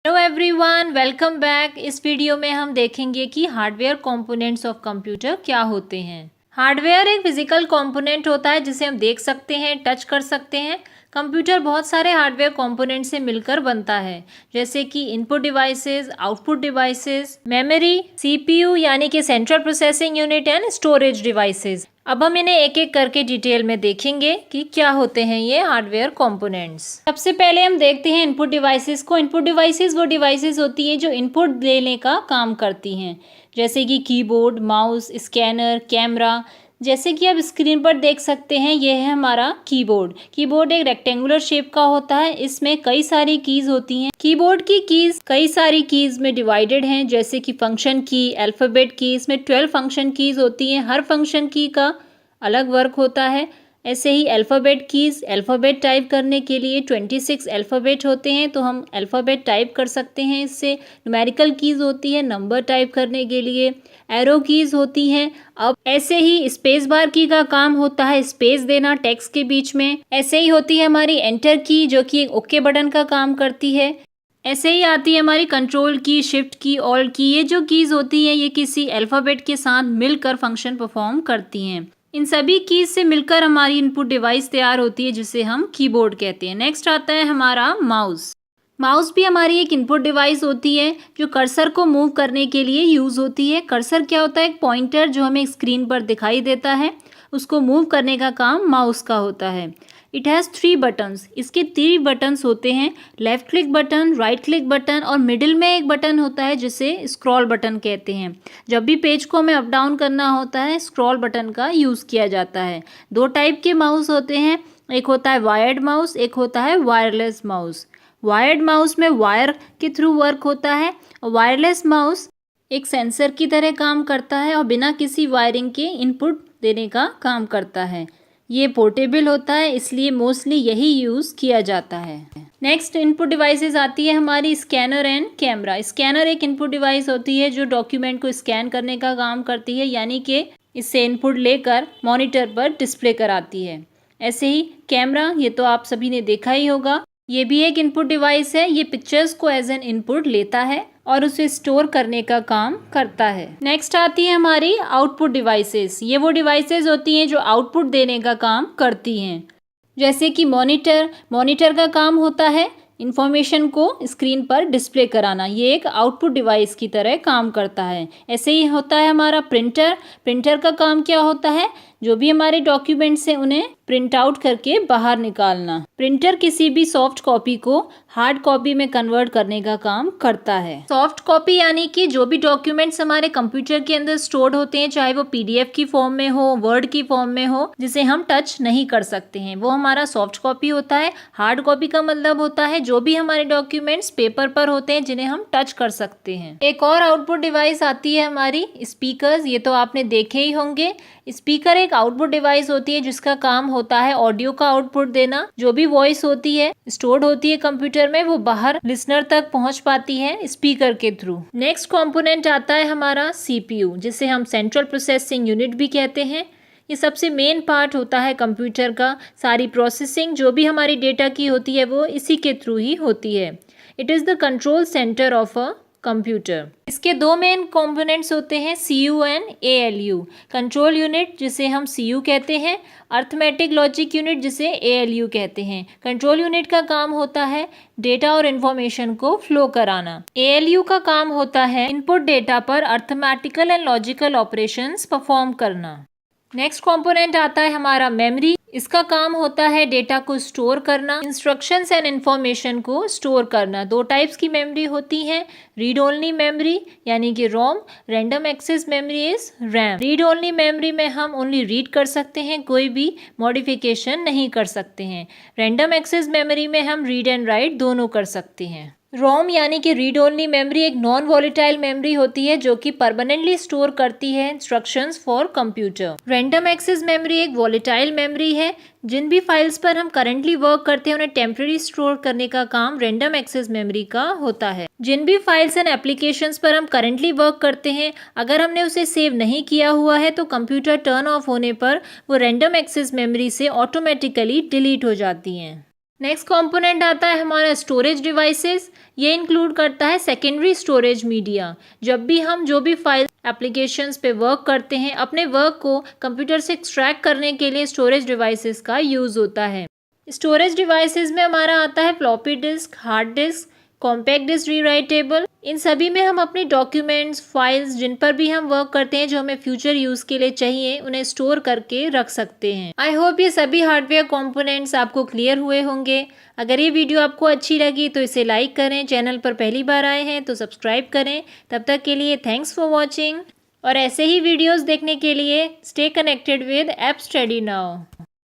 Hello everyone, welcome back. इस video में हम देखेंगे कि हार्डवेयर कंपोनेंट्स ऑफ कंप्यूटर क्या होते हैं। हार्डवेयर एक फिजिकल कंपोनेंट होता है जिसे हम देख सकते हैं, टच कर सकते हैं। कंप्यूटर बहुत सारे हार्डवेयर कंपोनेंट से मिलकर बनता है, जैसे कि input devices, output devices, memory, CPU यानी कि central processing unit and storage devices. अब हम इन्हें एक एक करके डिटेल में देखेंगे कि क्या होते हैं ये हार्डवेयर कंपोनेंट्स। सबसे पहले हम देखते हैं इनपुट डिवाइसेस को। इनपुट डिवाइसेस वो डिवाइसेस होती हैं जो इनपुट देने का काम करती हैं, जैसे कि कीबोर्ड, माउस, स्कैनर, कैमरा। जैसे कि आप स्क्रीन पर देख सकते हैं, यह है हमारा कीबोर्ड। कीबोर्ड एक रेक्टेंगुलर शेप का होता है। इसमें कई सारी कीज होती हैं। कीबोर्ड की कीज कई सारी कीज में डिवाइडेड हैं, जैसे कि फंक्शन की, अल्फाबेट की। इसमें 12 फंक्शन कीज होती हैं। हर फंक्शन की का अलग वर्क होता है। ऐसे ही अल्फ़ाबेट कीज, अल्फ़ाबेट टाइप करने के लिए 26 अल्फ़ाबेट होते हैं, तो हम अल्फ़ाबेट टाइप कर सकते हैं इससे। न्यूमेरिकल कीज होती है नंबर टाइप करने के लिए। एरो कीज होती हैं। अब ऐसे ही स्पेस बार की का काम होता है स्पेस देना टेक्स्ट के बीच में। ऐसे ही होती है हमारी एंटर की, जो कि एक ओके बटन का काम करती है। ऐसे ही आती है हमारी कंट्रोल की, शिफ्ट की, ऑल्ट की। ये जो कीज होती हैं ये किसी अल्फ़ाबेट के साथ मिलकर फंक्शन परफॉर्म करती हैं। इन सभी कीज से मिलकर हमारी इनपुट डिवाइस तैयार होती है, जिसे हम कीबोर्ड कहते हैं। नेक्स्ट आता है हमारा माउस। माउस भी हमारी एक इनपुट डिवाइस होती है जो कर्सर को मूव करने के लिए यूज़ होती है। कर्सर क्या होता है? एक पॉइंटर जो हमें स्क्रीन पर दिखाई देता है, उसको मूव करने का काम माउस का होता है। It has 3 buttons. इसके 3 बटन्स होते हैं, left click button, right click button और मिडिल में एक बटन होता है जिसे स्क्रॉल बटन कहते हैं। जब भी पेज को हमें अप डाउन करना होता है, स्क्रॉल बटन का यूज़ किया जाता है। 2 टाइप के माउस होते हैं, एक होता है वायर्ड माउस, एक होता है वायरलेस माउस। वायर्ड माउस में वायर के थ्रू वर्क होता है और वायरलेस माउस एक सेंसर की तरह काम करता है और बिना किसी वायरिंग के इनपुट देने का काम करता है। ये पोर्टेबल होता है, इसलिए मोस्टली यही यूज़ किया जाता है। नेक्स्ट इनपुट डिवाइसेस आती है हमारी स्कैनर एंड कैमरा। स्कैनर एक इनपुट डिवाइस होती है जो डॉक्यूमेंट को स्कैन करने का काम करती है, यानी कि इससे इनपुट लेकर मॉनिटर पर डिस्प्ले कराती है। ऐसे ही कैमरा, ये तो आप सभी ने देखा ही होगा, ये भी एक इनपुट डिवाइस है। ये पिक्चर्स को एज एन इनपुट लेता है और उसे स्टोर करने का काम करता है। नेक्स्ट आती है हमारी आउटपुट डिवाइसेस। ये वो डिवाइसेस होती हैं जो आउटपुट देने का काम करती हैं, जैसे कि मॉनिटर। मॉनिटर का काम होता है इंफॉर्मेशन को स्क्रीन पर डिस्प्ले कराना। ये एक आउटपुट डिवाइस की तरह काम करता है। ऐसे ही होता है हमारा प्रिंटर। प्रिंटर का काम क्या होता है? जो भी हमारे डॉक्यूमेंट्स हैं उन्हें प्रिंट आउट करके बाहर निकालना। प्रिंटर किसी भी सॉफ्ट कॉपी को हार्ड कॉपी में कन्वर्ट करने का काम करता है। सॉफ्ट कॉपी यानी कि जो भी डॉक्यूमेंट्स हमारे कंप्यूटर के अंदर स्टोर्ड होते हैं, चाहे वो पीडीएफ की फॉर्म में हो, वर्ड की फॉर्म में हो, जिसे हम टच नहीं कर सकते हैं, वो हमारा सॉफ्ट कॉपी होता है। हार्ड कॉपी का मतलब होता है जो भी हमारे डॉक्यूमेंट्स पेपर पर होते हैं जिन्हें हम टच कर सकते हैं। एक और आउटपुट डिवाइस आती है हमारी स्पीकर्स। ये तो आपने देखे ही होंगे। स्पीकर एक आउटपुट डिवाइस होती है जिसका काम होता है ऑडियो का आउटपुट देना। जो भी वॉइस होती है स्टोर्ड होती है कंप्यूटर में, वो बाहर लिसनर तक पहुंच पाती है स्पीकर के थ्रू। नेक्स्ट कंपोनेंट आता है हमारा सीपीयू, जिसे हम सेंट्रल प्रोसेसिंग यूनिट भी कहते हैं। ये सबसे मेन पार्ट होता है कंप्यूटर का। सारी प्रोसेसिंग जो भी हमारी डेटा की होती है वो इसी के थ्रू ही होती है। It is the control centre of a computer. इसके 2 मेन कंपोनेंट्स होते हैं, CU and ALU. Control unit जिसे हम सीयू कहते हैं, अर्थमेटिक लॉजिक यूनिट जिसे एएलयू कहते हैं। कंट्रोल यूनिट का काम होता है डेटा और इन्फॉर्मेशन को फ्लो कराना। एएलयू का काम होता है इनपुट डेटा पर arithmetical and logical operations perform करना। नेक्स्ट कंपोनेंट आता है हमारा मेमोरी। इसका काम होता है डेटा को स्टोर करना, इंस्ट्रक्शंस एंड इंफॉर्मेशन को स्टोर करना। 2 टाइप्स की मेमोरी होती हैं, रीड ओनली मेमोरी यानी कि ROM, random access memory is RAM. Read only memory में हम ओनली रीड कर सकते हैं, कोई भी मॉडिफिकेशन नहीं कर सकते हैं। रैंडम एक्सेस मेमोरी में हम रीड एंड राइट दोनों कर सकते हैं। रोम यानी कि रीड ओनली मेमोरी एक नॉन वॉलेटाइल मेमोरी होती है जो कि परमानेंटली स्टोर करती है instructions for computer. Random access memory एक वॉलेटाइल मेमोरी है। जिन भी फाइल्स पर हम करंटली वर्क करते हैं उन्हें टेम्पररी स्टोर करने का काम रैंडम एक्सेस मेमोरी का होता है। जिन भी फाइल्स एंड एप्लीकेशंस पर हम करंटली वर्क करते हैं, अगर हमने उसे सेव नहीं किया हुआ है तो कंप्यूटर टर्न ऑफ होने पर वो रैंडम एक्सेस मेमोरी से ऑटोमेटिकली डिलीट हो जाती हैं। नेक्स्ट कंपोनेंट आता है हमारा स्टोरेज डिवाइसेस। ये इंक्लूड करता है सेकेंडरी स्टोरेज मीडिया। जब भी हम जो भी फाइल एप्लीकेशंस पे वर्क करते हैं, अपने वर्क को कंप्यूटर से एक्सट्रैक्ट करने के लिए स्टोरेज डिवाइसेस का यूज़ होता है। स्टोरेज डिवाइसेस में हमारा आता है floppy disk, hard disk, compact disk rewritable. इन सभी में हम अपने डॉक्यूमेंट्स, फाइल्स जिन पर भी हम वर्क करते हैं, जो हमें फ्यूचर यूज़ के लिए चाहिए, उन्हें स्टोर करके रख सकते हैं। आई होप ये सभी हार्डवेयर कंपोनेंट्स आपको क्लियर हुए होंगे। अगर ये वीडियो आपको अच्छी लगी तो इसे लाइक करें, चैनल पर पहली बार आए हैं तो सब्सक्राइब करें। तब तक के लिए थैंक्स फॉर वॉचिंग, और ऐसे ही वीडियोज़ देखने के लिए stay connected with app study now.